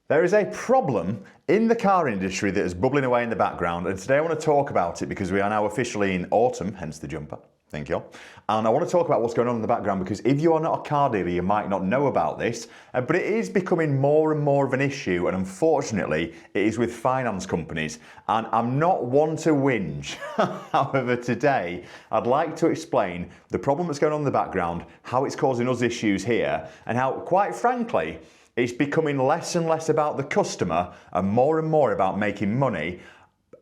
There is a problem in the car industry that is bubbling away in the background, and today I want to talk about it because we are now officially in autumn, hence the jumper. Thank you. And I want to talk about what's going on in the background because if you are not a car dealer, you might not know about this, but it is becoming more and more of an issue, and unfortunately, it is with finance companies. And I'm not one to whinge. However, today, I'd like to explain the problem that's going on in the background, how it's causing us issues here, and how, quite frankly, it's becoming less and less about the customer and more about making money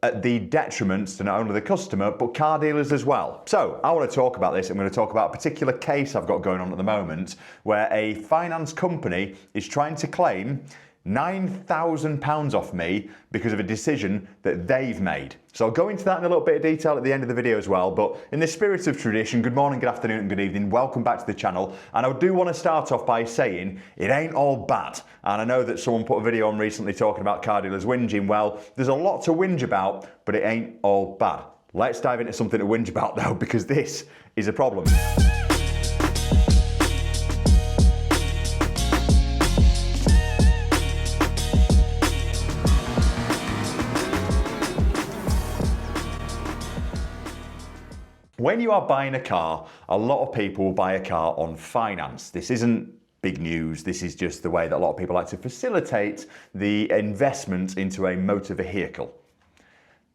at the detriment to not only the customer, but car dealers as well. So I want to talk about this. I'm going to talk about a particular case I've got going on at the moment where a finance company is trying to claim £9,000 off me because of a decision that they've made. So I'll go into that in a little bit of detail at the end of the video as well, but in the spirit of tradition, good morning, good afternoon and good evening, welcome back to the channel. And I do want to start off by saying it ain't all bad. And I know that someone put a video on recently talking about car dealers whinging. Well, there's a lot to whinge about, but it ain't all bad. Let's dive into something to whinge about though, because this is a problem. When you are buying a car, a lot of people will buy a car on finance. This isn't big news. This is just the way that a lot of people like to facilitate the investment into a motor vehicle.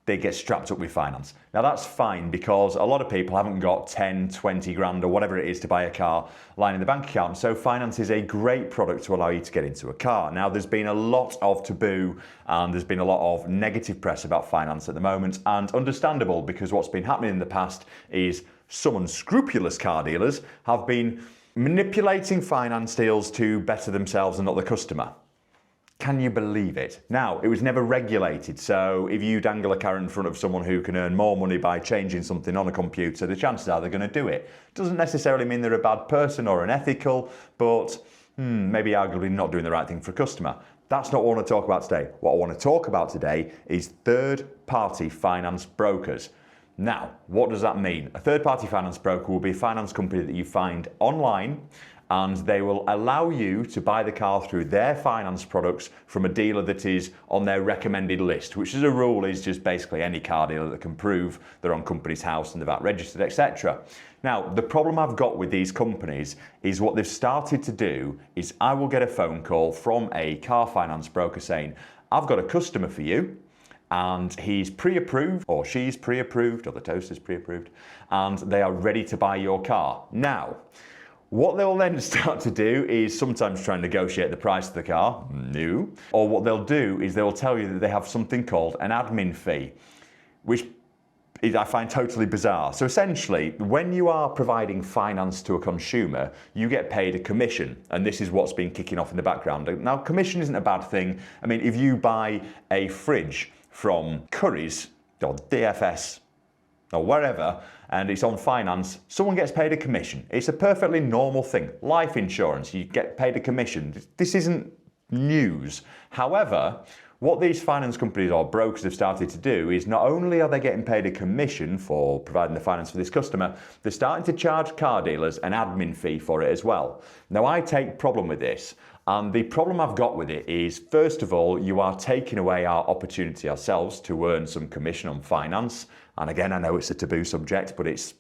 They get strapped up with finance. Now that's fine because a lot of people haven't got 10, 20 grand or whatever it is to buy a car lying in the bank account. So finance is a great product to allow you to get into a car. Now there's been a lot of taboo and there's been a lot of negative press about finance at the moment, and understandable because what's been happening in the past is some unscrupulous car dealers have been manipulating finance deals to better themselves and not the customer. Can you believe it? Now, it was never regulated, so if you dangle a carrot in front of someone who can earn more money by changing something on a computer, the chances are they're going to do it. Doesn't necessarily mean they're a bad person or unethical, but maybe arguably not doing the right thing for a customer. That's not what I want to talk about today. What I want to talk about today is third-party finance brokers. Now, what does that mean? A third-party finance broker will be a finance company that you find online, and they will allow you to buy the car through their finance products from a dealer that is on their recommended list, which as a rule is just basically any car dealer that can prove they're on company's house and they're VAT registered, etc. Now, the problem I've got with these companies is what they've started to do is I will get a phone call from a car finance broker saying, I've got a customer for you, and he's pre-approved, or she's pre-approved, or the toaster's pre-approved, and they are ready to buy your car. Now, what they'll then start to do is sometimes try and negotiate the price of the car, no. Or what they'll do is they'll tell you that they have something called an admin fee, which I find totally bizarre. So essentially, when you are providing finance to a consumer, you get paid a commission, and this is what's been kicking off in the background. Now, commission isn't a bad thing. I mean, if you buy a fridge from Currys or DFS or wherever, and it's on finance, someone gets paid a commission. It's a perfectly normal thing. Life insurance, you get paid a commission. This isn't news. However, what these finance companies or brokers have started to do is not only are they getting paid a commission for providing the finance for this customer, they're starting to charge car dealers an admin fee for it as well. Now, I take problem with this. And the problem I've got with it is, first of all, you are taking away our opportunity ourselves to earn some commission on finance. And again, I know it's a taboo subject, but it's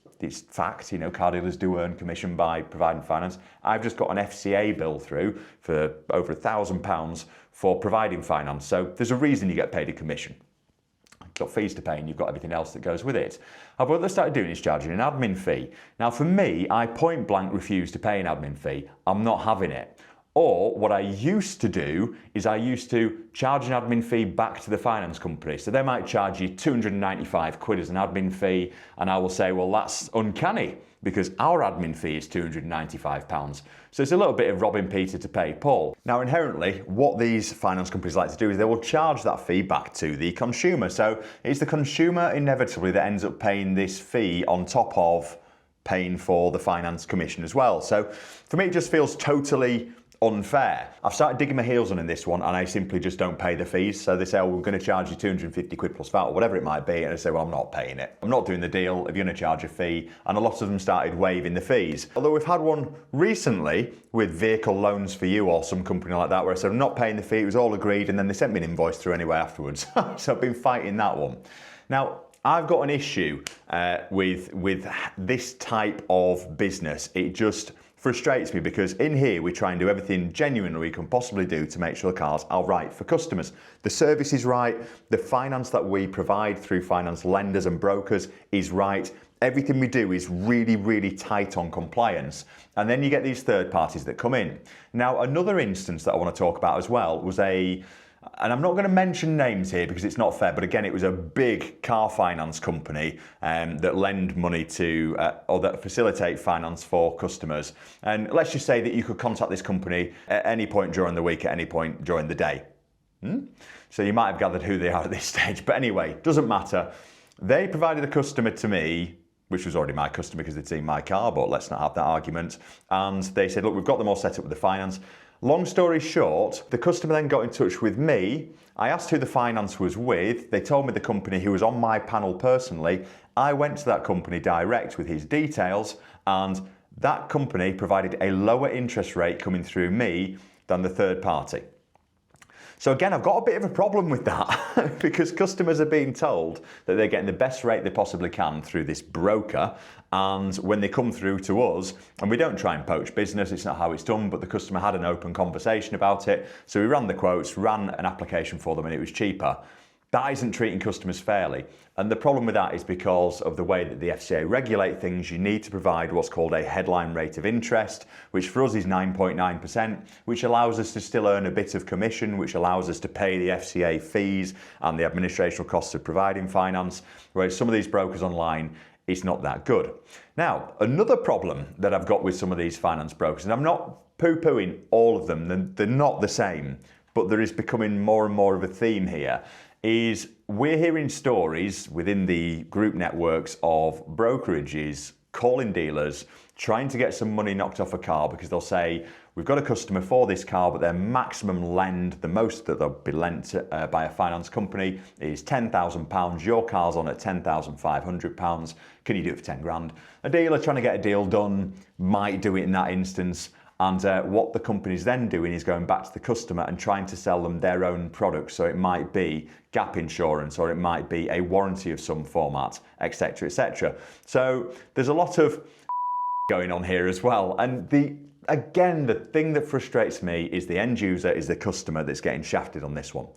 fact. You know, car dealers do earn commission by providing finance. I've just got an FCA bill through for over £1,000 for providing finance. So there's a reason you get paid a commission. You've got fees to pay and you've got everything else that goes with it. But what they started doing is charging an admin fee. Now for me, I point blank refuse to pay an admin fee. I'm not having it. Or what I used to do is I used to charge an admin fee back to the finance company. So they might charge you 295 quid as an admin fee, and I will say, well, that's uncanny because our admin fee is £295. So it's a little bit of robbing Peter to pay Paul. Now, inherently, what these finance companies like to do is they will charge that fee back to the consumer. So it's the consumer inevitably that ends up paying this fee on top of paying for the finance commission as well. So for me, it just feels totally unfair. I've started digging my heels in this one, and I simply just don't pay the fees. So they say, oh, we're going to charge you 250 quid plus VAT or whatever it might be. And I say, well, I'm not paying it. I'm not doing the deal if you're going to charge a fee. And a lot of them started waiving the fees. Although we've had one recently with Vehicle Loans for You or some company like that, where I said, I'm not paying the fee. It was all agreed. And then they sent me an invoice through anyway afterwards. So I've been fighting that one. Now, I've got an issue with this type of business. It just frustrates me because in here we try and do everything genuinely we can possibly do to make sure the cars are right for customers. The service is right, the finance that we provide through finance lenders and brokers is right. Everything we do is really, really tight on compliance. And then you get these third parties that come in. Now, another instance that I want to talk about as well was and I'm not going to mention names here because it's not fair, but again, it was a big car finance company that lend money to, or that facilitate finance for customers. And let's just say that you could contact this company at any point during the week, at any point during the day. So you might have gathered who they are at this stage, but anyway, doesn't matter. They provided a customer to me, which was already my customer because they'd seen my car, but let's not have that argument. And they said, look, we've got them all set up with the finance. Long story short, the customer then got in touch with me. I asked who the finance was with. They told me the company who was on my panel personally. I went to that company direct with his details, and that company provided a lower interest rate coming through me than the third party. So again, I've got a bit of a problem with that because customers are being told that they're getting the best rate they possibly can through this broker. And when they come through to us, and we don't try and poach business, it's not how it's done, but the customer had an open conversation about it. So we ran the quotes, ran an application for them, and it was cheaper. That isn't treating customers fairly. And the problem with that is because of the way that the FCA regulate things, you need to provide what's called a headline rate of interest, which for us is 9.9%, which allows us to still earn a bit of commission, which allows us to pay the FCA fees and the administrative costs of providing finance, whereas some of these brokers online, it's not that good. Now, another problem that I've got with some of these finance brokers, and I'm not poo-pooing all of them, they're not the same, but there is becoming more and more of a theme here, is we're hearing stories within the group networks of brokerages calling dealers, trying to get some money knocked off a car because they'll say, we've got a customer for this car, but their maximum lend, the most that they'll be lent by a finance company is £10,000. Your car's on at £10,500. Can you do it for 10 grand? A dealer trying to get a deal done might do it in that instance. And what the company's then doing is going back to the customer and trying to sell them their own products. So it might be gap insurance, or it might be a warranty of some format, etc., etc. So there's a lot of going on here as well. And again, the thing that frustrates me is the end user, is the customer that's getting shafted on this one.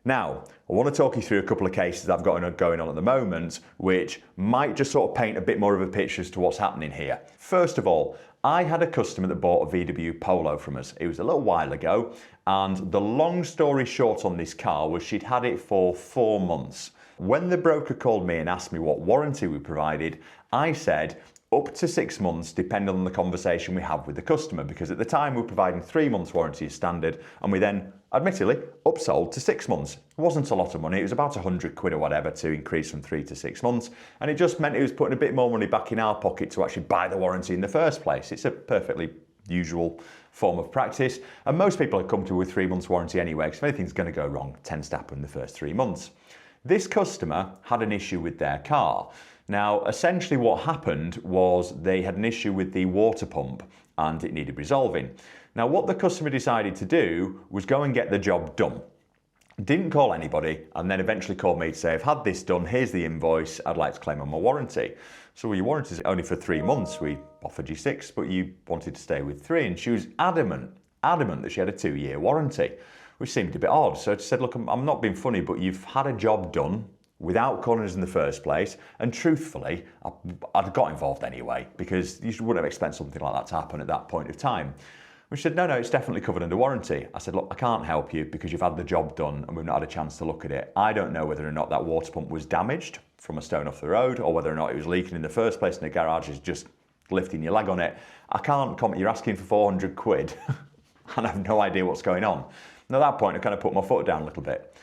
Now, I want to talk you through a couple of cases I've got going on at the moment, which might just sort of paint a bit more of a picture as to what's happening here. First of all, I had a customer that bought a VW Polo from us. It was a little while ago, and the long story short on this car was she'd had it for 4 months. When the broker called me and asked me what warranty we provided, I said up to 6 months, depending on the conversation we have with the customer, because at the time we were providing 3 months warranty as standard, and we then, admittedly, upsold to 6 months. It wasn't a lot of money, it was about 100 quid or whatever to increase from 3 to 6 months, and it just meant it was putting a bit more money back in our pocket to actually buy the warranty in the first place. It's a perfectly usual form of practice, and most people are comfortable with 3 months warranty anyway, because if anything's going to go wrong, it tends to happen in the first 3 months. This customer had an issue with their car. Now, essentially what happened was they had an issue with the water pump and it needed resolving. Now, what the customer decided to do was go and get the job done. Didn't call anybody, and then eventually called me to say, I've had this done, here's the invoice, I'd like to claim on my warranty. So, well, your warranty is only for 3 months, we offered you 6, but you wanted to stay with 3, and she was adamant that she had a 2-year warranty, which seemed a bit odd. So I said, look, I'm not being funny, but you've had a job done without calling us in the first place, and truthfully, I'd got involved anyway, because you wouldn't have expected something like that to happen at that point of time. Which said, no, it's definitely covered under warranty. I said, look, I can't help you because you've had the job done and we've not had a chance to look at it. I don't know whether or not that water pump was damaged from a stone off the road, or whether or not it was leaking in the first place and the garage is just lifting your leg on it. I can't comment. You're asking for 400 quid and I have no idea what's going on. And at that point, I kind of put my foot down a little bit.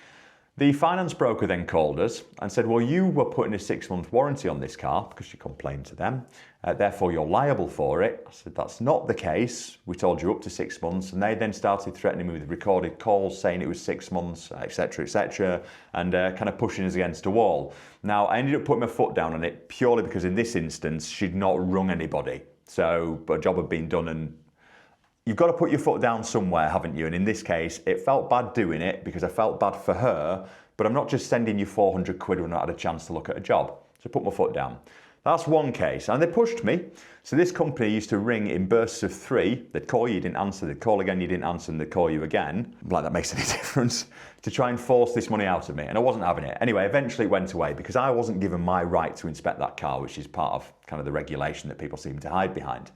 The finance broker then called us and said, well, you were putting a 6-month warranty on this car because you complained to them, therefore you're liable for it. I said, that's not the case. We told you up to 6 months, and they then started threatening me with recorded calls saying it was 6 months, etc., and kind of pushing us against a wall. Now, I ended up putting my foot down on it purely because in this instance, she'd not rung anybody. So a job had been done, and you've got to put your foot down somewhere, haven't you? And in this case, it felt bad doing it because I felt bad for her, but I'm not just sending you 400 quid when I had a chance to look at a job. So I put my foot down. That's one case. And they pushed me. So this company used to ring in bursts of 3. They'd call you, you didn't answer. They'd call again, you didn't answer, and they'd call you again. Like that makes any difference. To try and force this money out of me. And I wasn't having it. Anyway, eventually it went away because I wasn't given my right to inspect that car, which is part of kind of the regulation that people seem to hide behind.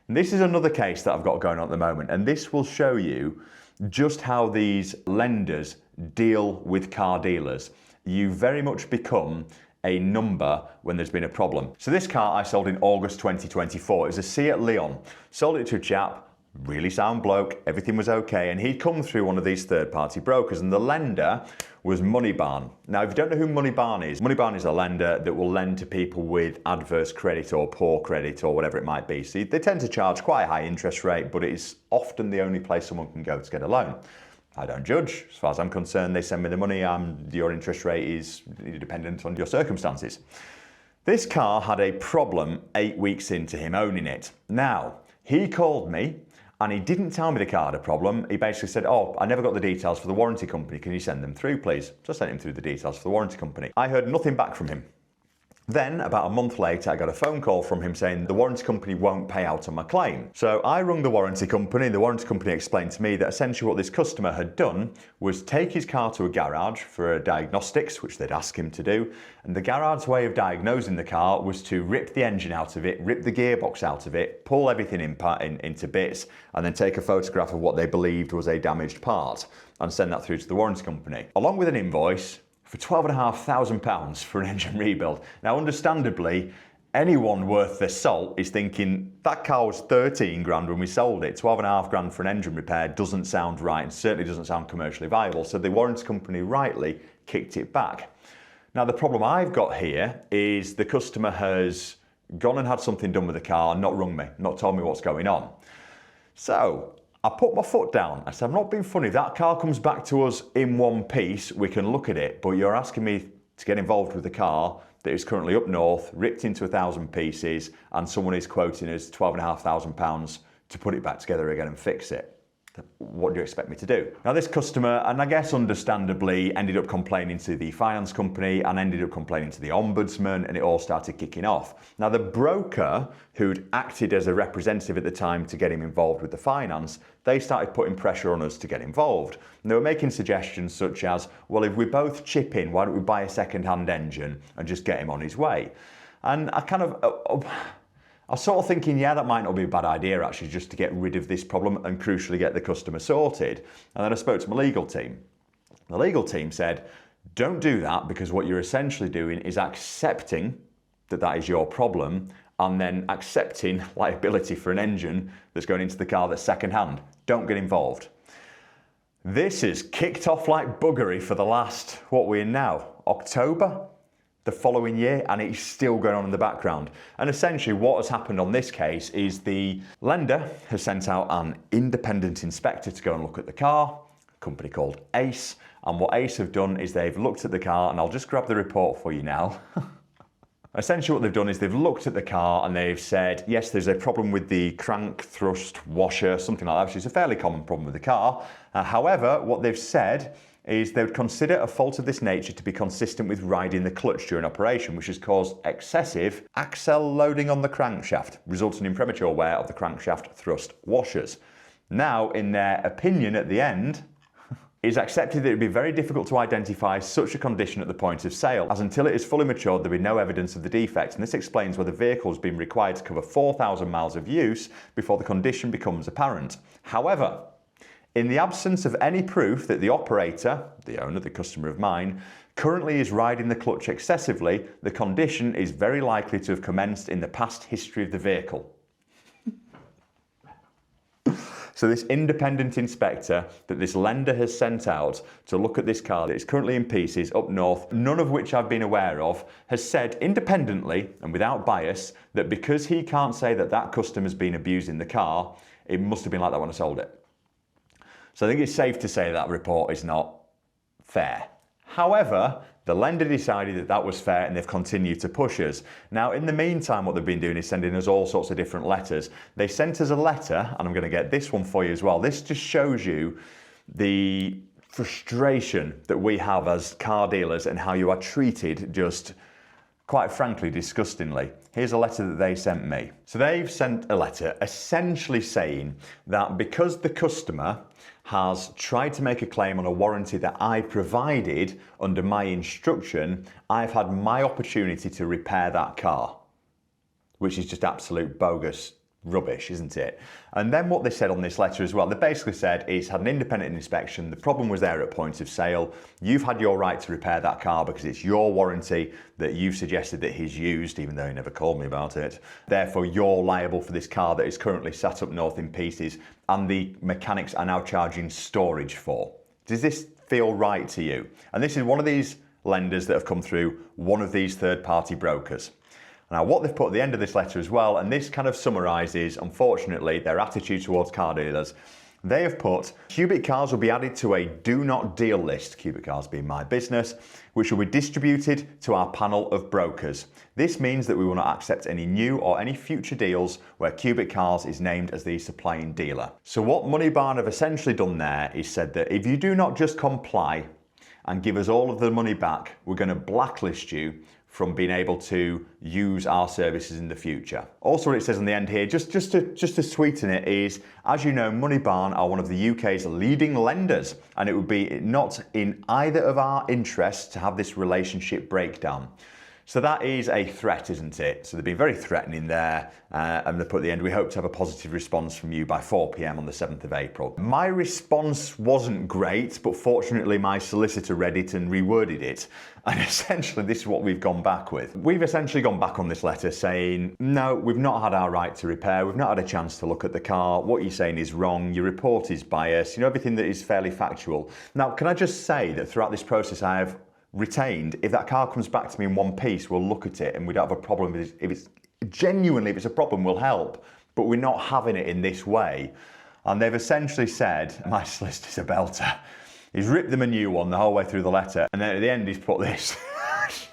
And this is another case that I've got going on at the moment, and this will show you just how these lenders deal with car dealers. You very much become a number when there's been a problem. So this car I sold in August 2024. It was a Seat Leon. Sold it to a chap, really sound bloke, everything was okay, and he'd come through one of these third-party brokers, and the lender was Money Barn. Now, if you don't know who Money Barn is a lender that will lend to people with adverse credit or poor credit or whatever it might be. So they tend to charge quite a high interest rate, but it is often the only place someone can go to get a loan. I don't judge. As far as I'm concerned, they send me the money, your interest rate is dependent on your circumstances. This car had a problem 8 weeks into him owning it. Now, he called me, and he didn't tell me the car had a problem. He basically said, oh, I never got the details for the warranty company. Can you send them through, please? So I sent him through the details for the warranty company. I heard nothing back from him. Then, about a month later, I got a phone call from him saying the warranty company won't pay out on my claim. So I rung the warranty company. The warranty company explained to me that essentially what this customer had done was take his car to a garage for diagnostics, which they'd ask him to do. And the garage way of diagnosing the car was to rip the engine out of it, rip the gearbox out of it, pull everything into bits, and then take a photograph of what they believed was a damaged part and send that through to the warranty company, along with an invoice for £12,500 for an engine rebuild. Now, understandably, anyone worth their salt is thinking that car was 13 grand when we sold it. 12.5 grand for an engine repair doesn't sound right and certainly doesn't sound commercially viable. So the warranty company rightly kicked it back. Now, the problem I've got here is the customer has gone and had something done with the car and not rung me, not told me what's going on. So I put my foot down. I said, I'm not being funny. If that car comes back to us in one piece, we can look at it. But you're asking me to get involved with a car that is currently up north, ripped into 1,000 pieces, and someone is quoting us £12,500 to put it back together again and fix it. What do you expect me to do? Now, this customer, and I guess understandably, ended up complaining to the finance company and ended up complaining to the ombudsman, and it all started kicking off. Now, the broker who'd acted as a representative at the time to get him involved with the finance, they started putting pressure on us to get involved. And they were making suggestions such as, well, if we both chip in, why don't we buy a second-hand engine and just get him on his way? And I was sort of thinking, yeah, that might not be a bad idea actually, just to get rid of this problem and crucially get the customer sorted. And then I spoke to my legal team. The legal team said, don't do that, because what you're essentially doing is accepting that that is your problem and then accepting liability for an engine that's going into the car that's second-hand. Don't get involved. This is kicked off like buggery for the last, what we're in now, October? The following year, and it's still going on in the background. And essentially what has happened on this case is the lender has sent out an independent inspector to go and look at the car, a company called Ace, and what Ace have done is they've looked at the car, and I'll just grab the report for you now. Essentially what they've done is they've looked at the car and they've said, yes, there's a problem with the crank thrust washer, something like that, which is a fairly common problem with the car. However, what they've said is they would consider a fault of this nature to be consistent with riding the clutch during operation, which has caused excessive axle loading on the crankshaft, resulting in premature wear of the crankshaft thrust washers. Now, in their opinion at the end, it's accepted that it would be very difficult to identify such a condition at the point of sale, as until it is fully matured there will be no evidence of the defect, and this explains why the vehicle has been required to cover 4,000 miles of use before the condition becomes apparent. However, in the absence of any proof that the operator, the owner, the customer of mine, currently is riding the clutch excessively, the condition is very likely to have commenced in the past history of the vehicle. So this independent inspector that this lender has sent out to look at this car that is currently in pieces up north, none of which I've been aware of, has said independently and without bias that because he can't say that that customer's been abusing the car, it must have been like that when I sold it. So I think it's safe to say that report is not fair. However, the lender decided that that was fair and they've continued to push us. Now, in the meantime, what they've been doing is sending us all sorts of different letters. They sent us a letter, and I'm going to get this one for you as well. This just shows you the frustration that we have as car dealers and how you are treated just, quite frankly, disgustingly. Here's a letter that they sent me. So they've sent a letter essentially saying that because the customer has tried to make a claim on a warranty that I provided under my instruction, I've had my opportunity to repair that car, which is just absolute bogus rubbish, isn't it? And then what they said on this letter as well, they basically said it's had an independent inspection, the problem was there at point of sale, you've had your right to repair that car because it's your warranty that you've suggested that he's used, even though he never called me about it. Therefore, you're liable for this car that is currently sat up north in pieces and the mechanics are now charging storage for. Does this feel right to you? And this is one of these lenders that have come through one of these third-party brokers. Now, what they've put at the end of this letter as well, and this kind of summarises, unfortunately, their attitude towards car dealers. They have put, Cubic cars will be added to a do not deal list, Cubic cars being my business, which will be distributed to our panel of brokers. This means that we will not accept any new or any future deals where Cubic cars is named as the supplying dealer. So what Money Barn have essentially done there is said that if you do not just comply and give us all of the money back, we're going to blacklist you from being able to use our services in the future. Also, what it says on the end here, just to sweeten it, is, as you know, Money Barn are one of the UK's leading lenders, and it would be not in either of our interests to have this relationship breakdown. So that is a threat, isn't it? So they've been very threatening there, and they put at the end, we hope to have a positive response from you by 4 p.m. on the 7th of April. My response wasn't great, but fortunately my solicitor read it and reworded it. And essentially this is what we've gone back with. We've essentially gone back on this letter saying, no, we've not had our right to repair, we've not had a chance to look at the car, what you're saying is wrong, your report is biased, everything that is fairly factual. Now, can I just say that throughout this process I have retained, if that car comes back to me in one piece, we'll look at it and we don't have a problem with it. If it's a problem, we'll help, but we're not having it in this way. And they've essentially said, my solicitor's a belter. He's ripped them a new one the whole way through the letter, and then at the end he's put this.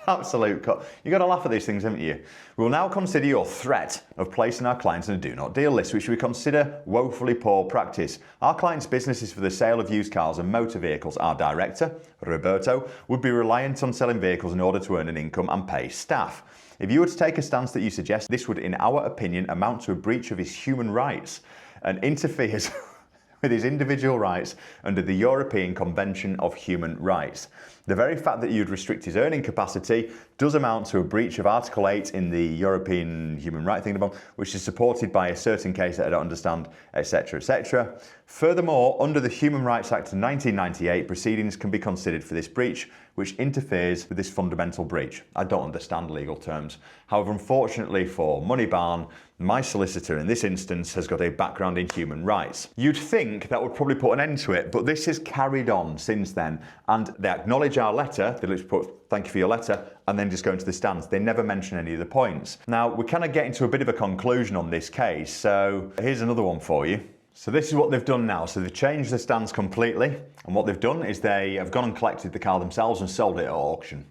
Absolute cut. You've got to laugh at these things, haven't you? We will now consider your threat of placing our clients on a do not deal list, which we consider woefully poor practice. Our client's business is for the sale of used cars and motor vehicles. Our director, Roberto, would be reliant on selling vehicles in order to earn an income and pay staff. If you were to take a stance that you suggest, this would, in our opinion, amount to a breach of his human rights and interferes with his individual rights under the European Convention of Human Rights. The very fact that you'd restrict his earning capacity does amount to a breach of Article 8 in the European Human Rights Kingdom, which is supported by a certain case that I don't understand, etc., etc. Furthermore, under the Human Rights Act of 1998, proceedings can be considered for this breach, which interferes with this fundamental breach. I don't understand legal terms. However, unfortunately for Money Barn, my solicitor in this instance has got a background in human rights. You'd think that would probably put an end to it, but this has carried on since then, and they acknowledge our letter, they literally put thank you for your letter, and then just go into the stance. They never mention any of the points. Now, we kind of get into a bit of a conclusion on this case, so here's another one for you. So this is what they've done now. So they've changed the stance completely, and what they've done is they have gone and collected the car themselves and sold it at auction.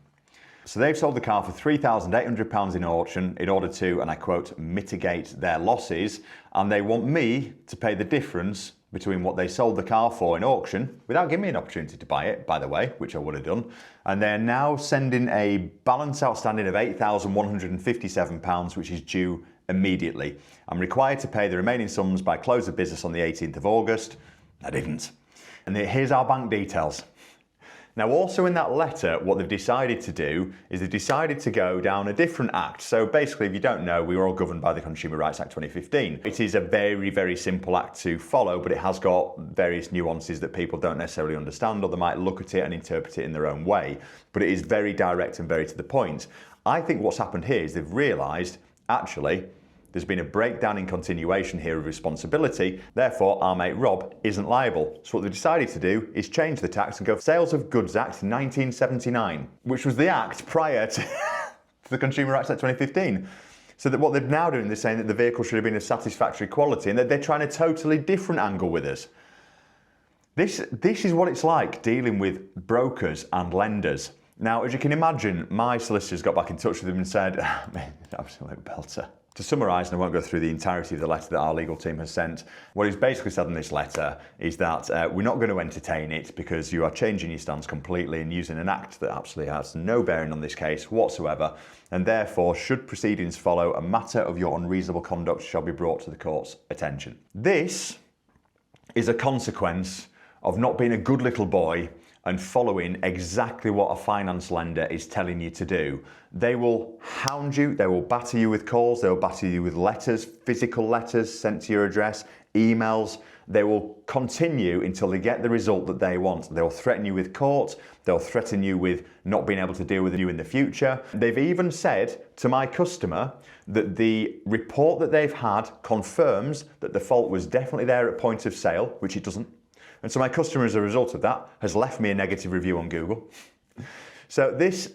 So they've sold the car for £3,800 in auction in order to, and I quote, mitigate their losses, and they want me to pay the difference between what they sold the car for in auction, without giving me an opportunity to buy it, by the way, which I would have done, and they're now sending a balance outstanding of £8,157, which is due immediately. I'm required to pay the remaining sums by close of business on the 18th of August. I didn't. And here's our bank details. Now, also in that letter, what they've decided to do is they've decided to go down a different act. So basically, if you don't know, we were all governed by the Consumer Rights Act 2015. It is a very, very simple act to follow, but it has got various nuances that people don't necessarily understand, or they might look at it and interpret it in their own way. But it is very direct and very to the point. I think what's happened here is they've realised, actually, There's been a breakdown in continuation here of responsibility, therefore our mate Rob isn't liable. So what they decided to do is change the tax and go Sales of Goods Act 1979, which was the act prior to the Consumer Act 2015. So that what they're now doing, they're saying that the vehicle should have been of satisfactory quality and that they're trying a totally different angle with us. This is what it's like dealing with brokers and lenders. Now, as you can imagine, my solicitors got back in touch with them and said, man, absolute belter. To summarise, and I won't go through the entirety of the letter that our legal team has sent, what he's basically said in this letter is that we're not going to entertain it because you are changing your stance completely and using an act that absolutely has no bearing on this case whatsoever, and therefore, should proceedings follow, a matter of your unreasonable conduct shall be brought to the court's attention. This is a consequence of not being a good little boy and following exactly what a finance lender is telling you to do. They will hound you, they will batter you with calls, they will batter you with letters, physical letters sent to your address, emails. They will continue until they get the result that they want. They'll threaten you with court, they'll threaten you with not being able to deal with you in the future. They've even said to my customer that the report that they've had confirms that the fault was definitely there at point of sale, which it doesn't. And so my customer, as a result of that, has left me a negative review on Google. So this,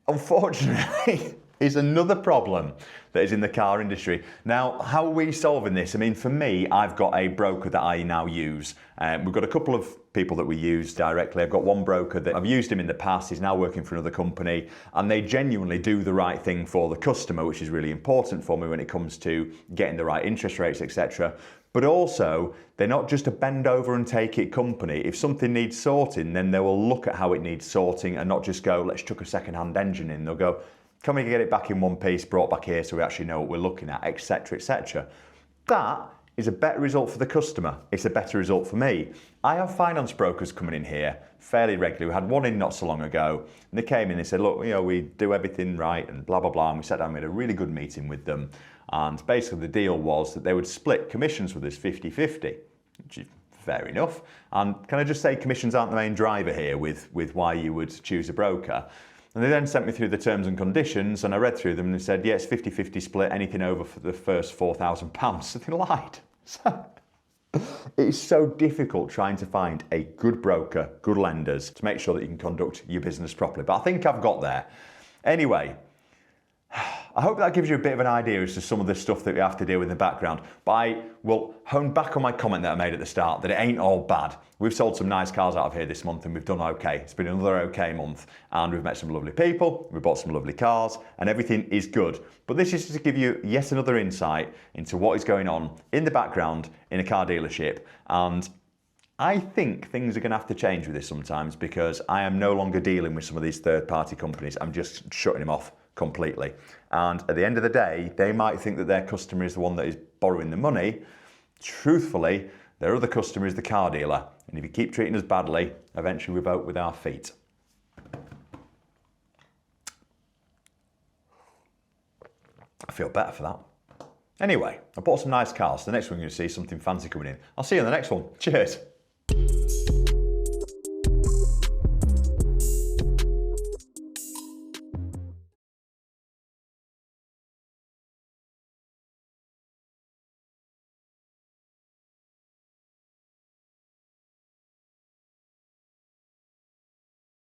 unfortunately, is another problem that is in the car industry. Now, how are we solving this? I mean, for me, I've got a broker that I now use. We've got a couple of people that we use directly. I've got one broker that I've used him in the past. He's now working for another company, and they genuinely do the right thing for the customer, which is really important for me when it comes to getting the right interest rates, etc. But also, they're not just a bend over and take it company. If something needs sorting, then they will look at how it needs sorting and not just go, let's chuck a second-hand engine in. They'll go, can we get it back in one piece, brought back here so we actually know what we're looking at, etc., etc. That is a better result for the customer. It's a better result for me. I have finance brokers coming in here fairly regularly. We had one in not so long ago, and they came in and said, look, you know, we do everything right and blah, blah, blah. And we sat down, we had a really good meeting with them. And basically the deal was that they would split commissions with us 50-50, which is fair enough. And can I just say, commissions aren't the main driver here with why you would choose a broker. And they then sent me through the terms and conditions, and I read through them and they said, yes, 50-50 split, anything over for the first £4,000. So they lied. So it's so difficult trying to find a good broker, good lenders, to make sure that you can conduct your business properly. But I think I've got there. Anyway, I hope that gives you a bit of an idea as to some of the stuff that we have to deal with in the background. But I will hone back on my comment that I made at the start, that it ain't all bad. We've sold some nice cars out of here this month and we've done okay. It's been another okay month and we've met some lovely people, we've bought some lovely cars and everything is good. But this is to give you yet another insight into what is going on in the background in a car dealership. And I think things are going to have to change with this sometimes because I am no longer dealing with some of these third-party companies. I'm just shutting them off completely. And at the end of the day, they might think that their customer is the one that is borrowing the money. Truthfully, their other customer is the car dealer. And if you keep treating us badly, eventually we vote with our feet. I feel better for that. Anyway, I bought some nice cars. The next one you're going to see is something fancy coming in. I'll see you in the next one. Cheers.